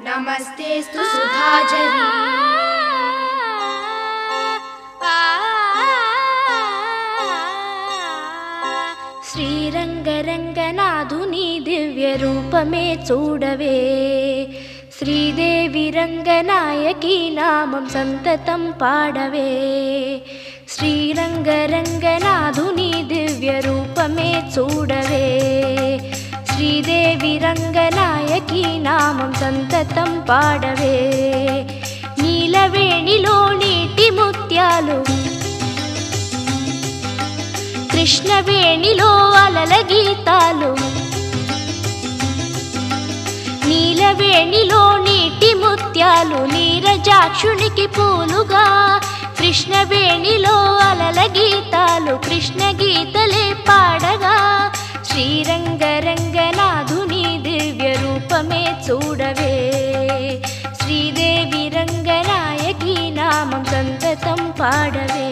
नमस्तेस्तु सुधाजरी శ్రీరంగరంగనాథుని దివ్య రూపమే చూడవే శ్రీదేవి రంగనాయకి నామం సంతతం పాడవే శ్రీరంగరంగనాథుని దివ్య రూపమే చూడవే శ్రీదేవి రంగనాయకి నామం సంతతం పాడవే నీలవేణిలో నీటి ముత్యాలు కృష్ణవేణిలో అలల గీతాలు నీలవేణిలో నీటి ముత్యాలు నీరజాక్షునికి పూలుగా కృష్ణవేణిలో అలల గీతాలు కృష్ణ గీతలే పాడగా శ్రీరంగరంగనాథుని దివ్య రూపమే చూడవే శ్రీదేవి రంగనాయకి నామం సంతతం పాడవే।